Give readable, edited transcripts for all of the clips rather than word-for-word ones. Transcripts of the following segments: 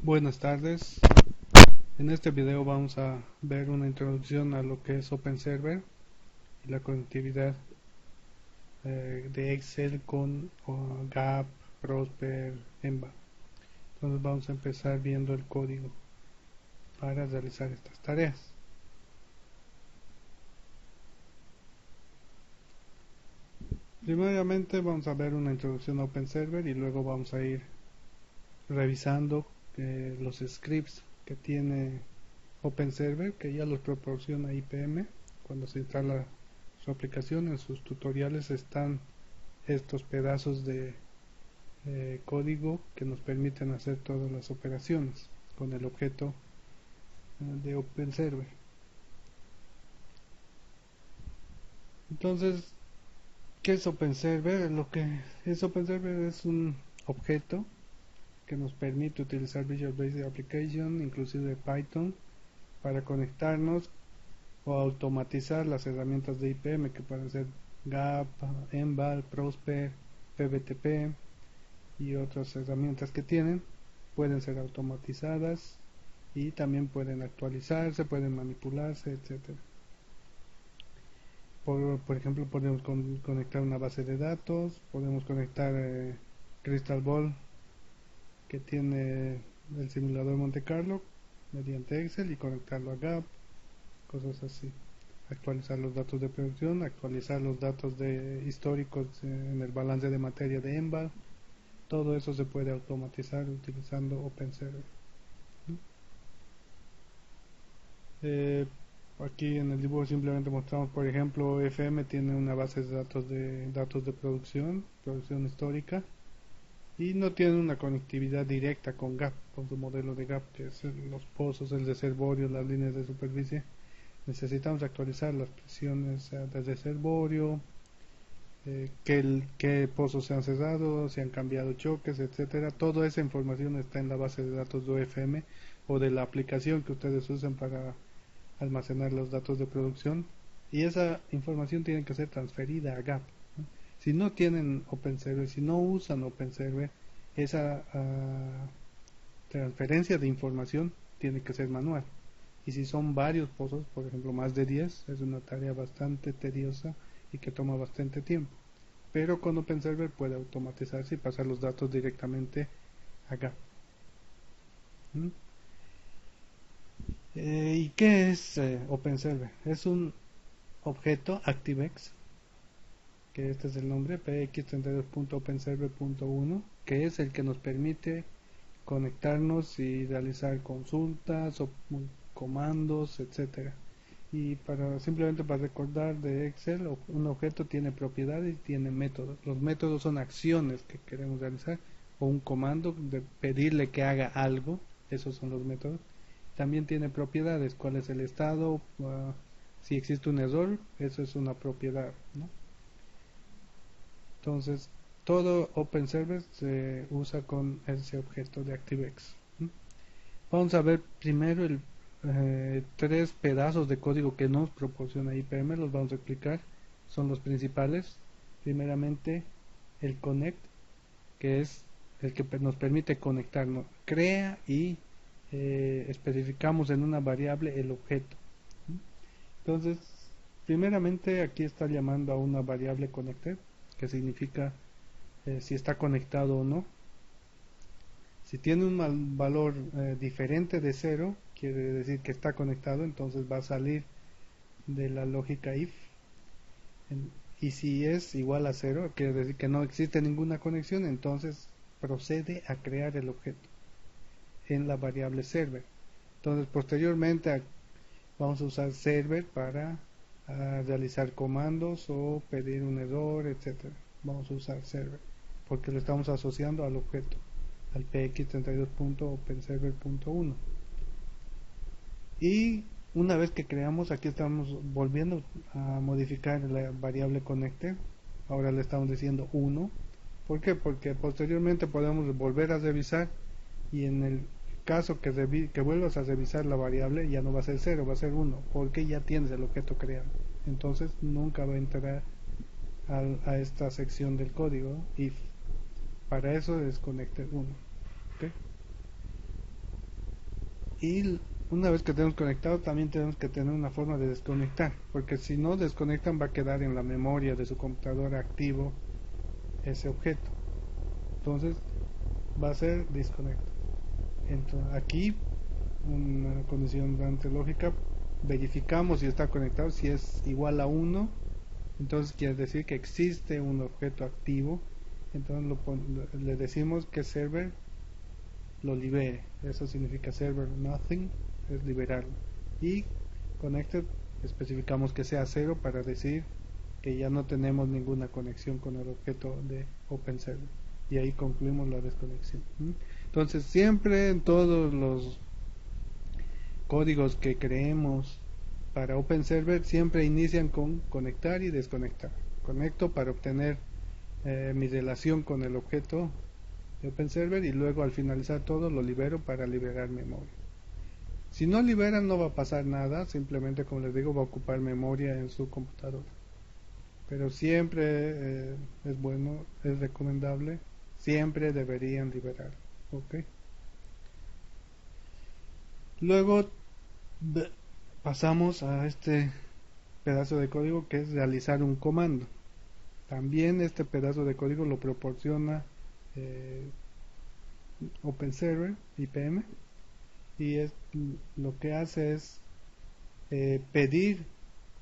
Buenas tardes. En este video vamos a ver una introducción a lo que es OpenServer y la conectividad de Excel con GAP, Prosper, Emba. Entonces vamos a empezar viendo el código para realizar estas tareas. Primeramente vamos a ver una introducción a OpenServer y luego vamos a ir revisando los scripts que tiene OpenServer, que ya los proporciona IPM. Cuando se instala su aplicación, en sus tutoriales están estos pedazos de código que nos permiten hacer todas las operaciones con el objeto de OpenServer. Entonces, ¿qué es OpenServer? Lo que es OpenServer es un objeto que nos permite utilizar Visual Basic Application, inclusive Python, para conectarnos o automatizar las herramientas de IPM, que pueden ser GAP, Emba, Prosper, PBTP y otras herramientas que tienen. Pueden ser automatizadas y también pueden actualizarse, pueden manipularse, etcétera. Por ejemplo, podemos conectar una base de datos, podemos conectar Crystal Ball, que tiene el simulador de Monte Carlo, mediante Excel, y conectarlo a GAP, cosas así. Actualizar los datos de producción, actualizar los datos históricos en el balance de materia de Emba. Todo eso se puede automatizar utilizando OpenServer. Aquí en el dibujo simplemente mostramos, por ejemplo, FM tiene una base de datos de producción histórica, y no tiene una conectividad directa con GAP, con su modelo de GAP, que es los pozos, el reservorio, las líneas de superficie. Necesitamos actualizar las presiones del reservorio, qué pozos se han cerrado, si han cambiado choques, etcétera. Toda esa información está en la base de datos de OFM o de la aplicación que ustedes usen para almacenar los datos de producción, y esa información tiene que ser transferida a GAP. Si no tienen OpenServer, si no usan OpenServer, esa transferencia de información tiene que ser manual. Y si son varios pozos, por ejemplo más de 10, es una tarea bastante tediosa y que toma bastante tiempo. Pero con OpenServer puede automatizarse y pasar los datos directamente a GAP. ¿Y qué es OpenServer? Es un objeto ActiveX, que este es el nombre, px32.openserver.1, que es el que nos permite conectarnos y realizar consultas o comandos, etcétera. Y simplemente para recordar de Excel, un objeto tiene propiedades y tiene métodos. Los métodos son acciones que queremos realizar, o un comando de pedirle que haga algo. Esos son los métodos. También tiene propiedades, cuál es el estado, si existe un error, eso es una propiedad, ¿no? Entonces, todo OpenServer se usa con ese objeto de ActiveX. Vamos a ver primero tres pedazos de código que nos proporciona IPM, los vamos a explicar, son los principales. Primeramente, el connect, que es el que nos permite conectarnos, crea y especificamos en una variable el objeto. Entonces, primeramente aquí está llamando a una variable connected, que significa si está conectado o no. Si tiene un valor diferente de 0, quiere decir que está conectado, entonces va a salir de la lógica if. Y si es igual a 0, quiere decir que no existe ninguna conexión, entonces procede a crear el objeto en la variable server. Entonces posteriormente vamos a usar server para realizar comandos o pedir un error, etcétera. Vamos a usar server porque lo estamos asociando al objeto, al px32.openserver.1. Y una vez que creamos, aquí estamos volviendo a modificar la variable connected. Ahora le estamos diciendo 1. ¿Por qué? Porque posteriormente podemos volver a revisar, y en el caso que vuelvas a revisar la variable, ya no va a ser 0, va a ser 1, porque ya tienes el objeto creado. Entonces nunca va a entrar a esta sección del código if. Para eso es connected 1. ¿Okay? Y una vez que tenemos conectado, también tenemos que tener una forma de desconectar, porque si no desconectan va a quedar en la memoria de su computadora activo ese objeto. Entonces va a ser disconnect. Entonces, aquí una condición bastante lógica, verificamos si está conectado. Si es igual a 1, entonces quiere decir que existe un objeto activo. Entonces le decimos que server lo libere. Eso significa server nothing, es liberarlo. Y connected especificamos que sea 0 para decir que ya no tenemos ninguna conexión con el objeto de OpenServer. Y ahí concluimos la desconexión. Entonces siempre en todos los códigos que creemos para OpenServer siempre inician con conectar y desconectar. Conecto para obtener mi relación con el objeto de OpenServer y luego al finalizar todo lo libero para liberar memoria. Si no liberan no va a pasar nada, simplemente como les digo va a ocupar memoria en su computadora. Pero siempre es bueno, es recomendable, siempre deberían liberar. ¿Ok? Luego pasamos a este pedazo de código que es realizar un comando. También este pedazo de código lo proporciona OpenServer IPM y lo que hace es pedir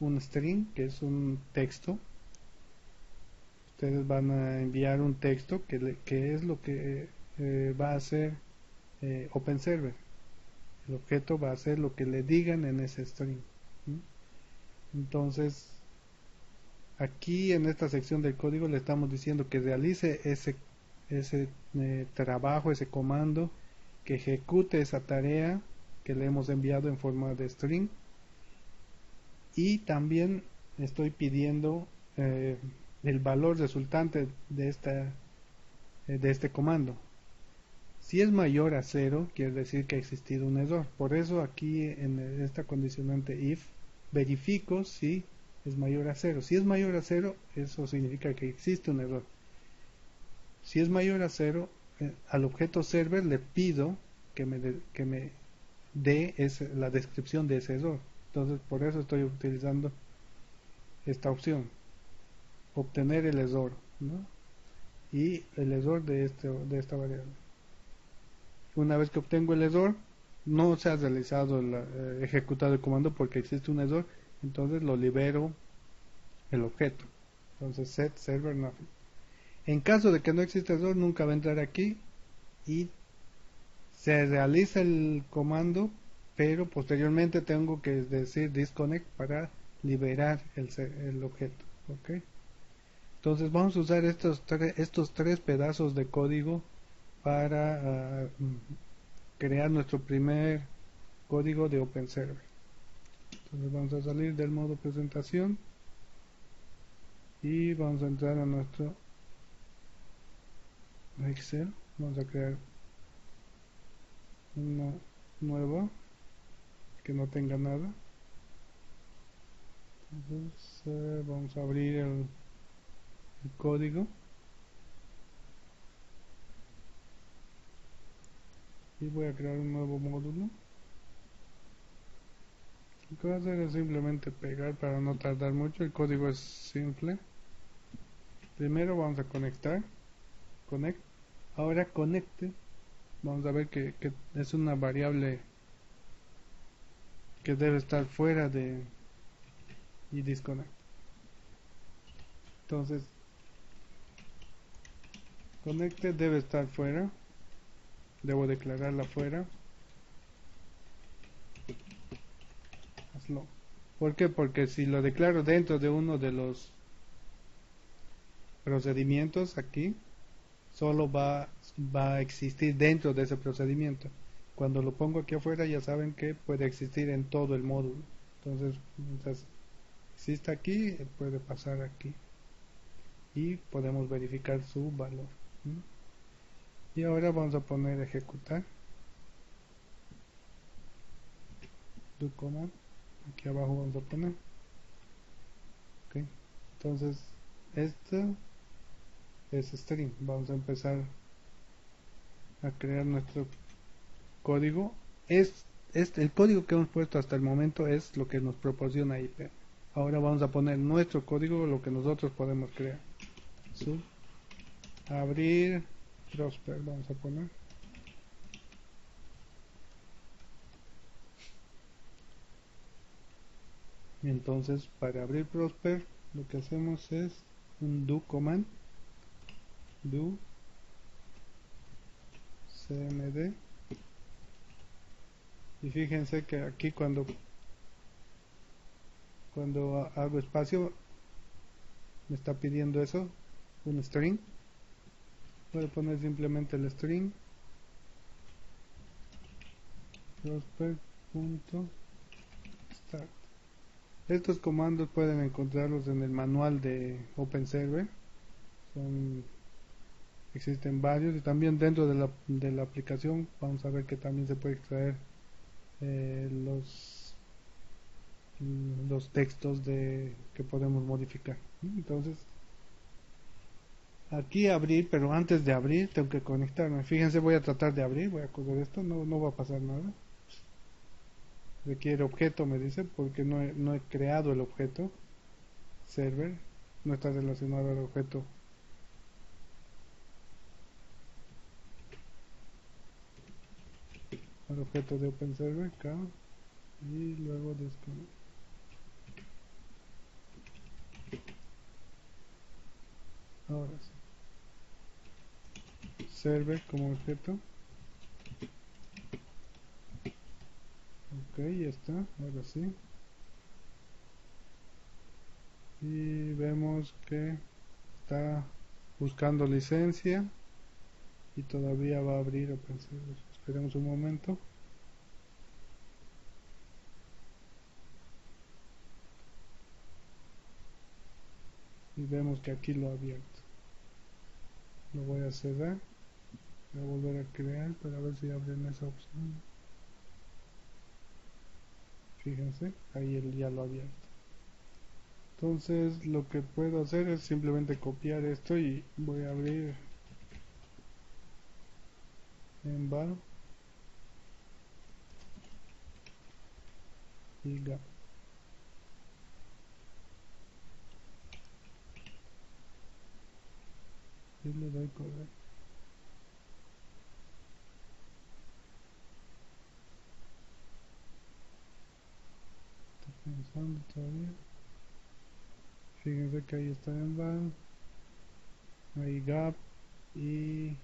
un string, que es un texto. Ustedes van a enviar un texto que es lo que va a hacer OpenServer. El objeto va a hacer lo que le digan en ese string. Entonces, aquí en esta sección del código le estamos diciendo que realice ese trabajo, ese comando, que ejecute esa tarea que le hemos enviado en forma de string. Y también estoy pidiendo el valor resultante de este comando. Si es mayor a 0, quiere decir que ha existido un error. Por eso aquí en esta condicionante if, verifico si es mayor a 0. Si es mayor a 0, eso significa que existe un error. Si es mayor a 0, al objeto server le pido que me dé la descripción de ese error. Entonces por eso estoy utilizando esta opción, obtener el error, ¿no? Y el error de esta variable. Una vez que obtengo el error, no se ha realizado ejecutado el comando porque existe un error, entonces lo libero el objeto. Entonces set server nothing. En caso de que no exista error, nunca va a entrar aquí y se realiza el comando, pero posteriormente tengo que decir disconnect para liberar el objeto. ¿Ok? Entonces vamos a usar estos tres pedazos de código para crear nuestro primer código de OpenServer. Entonces vamos a salir del modo presentación y vamos a entrar a nuestro Excel. Vamos a crear una nueva que no tenga nada. Entonces vamos a abrir el código y voy a crear un nuevo módulo. Lo que voy a hacer es simplemente pegar para no tardar mucho. El código es simple. Primero vamos a conectar, connect. Ahora conecte, vamos a ver que es una variable que debe estar fuera de y disconnect. Entonces conecte debe estar fuera, debo declararla fuera. Hazlo. ¿Por qué? Porque si lo declaro dentro de uno de los procedimientos aquí, solo va a existir dentro de ese procedimiento. Cuando lo pongo aquí afuera ya saben que puede existir en todo el módulo. Entonces, mientras exista aquí, puede pasar aquí. Y podemos verificar su valor. Y ahora vamos a poner ejecutar. Do command. Aquí abajo vamos a poner. Okay. Entonces, esto es string. Vamos a empezar a crear nuestro código. el código que hemos puesto hasta el momento es lo que nos proporciona IP. Ahora vamos a poner nuestro código, lo que nosotros podemos crear. Sub abrir Prosper, vamos a poner. Entonces, para abrir Prosper, lo que hacemos es un do command, do cmd, y fíjense que aquí cuando hago espacio me está pidiendo eso, un string. Voy a poner simplemente el string prosper.start. Estos comandos pueden encontrarlos en el manual de OpenServer. Existen varios, y también dentro de la aplicación vamos a ver que también se puede extraer eh, los, los textos que podemos modificar. Entonces, aquí abrir, pero antes de abrir tengo que conectarme. Fíjense, voy a tratar de abrir, voy a coger esto, no va a pasar nada. Requiere objeto, me dice, porque no he creado el objeto. Server no está relacionado al objeto. Al objeto de OpenServer acá, y luego desconectar. Ahora sí, server como objeto. Ok, ya está, ahora sí. Y vemos que está buscando licencia y todavía va a abrir OpenServer. Esperemos un momento. Y vemos que aquí lo ha abierto. Lo voy a cerrar. Voy a volver a crear para ver si abren esa opción. Fíjense, ahí él ya lo ha abierto. Entonces lo que puedo hacer es simplemente copiar esto y voy a abrir en var y gap. Y le doy correcto. Estoy pensando todavía. Fíjense que ahí está en var, ahí gap y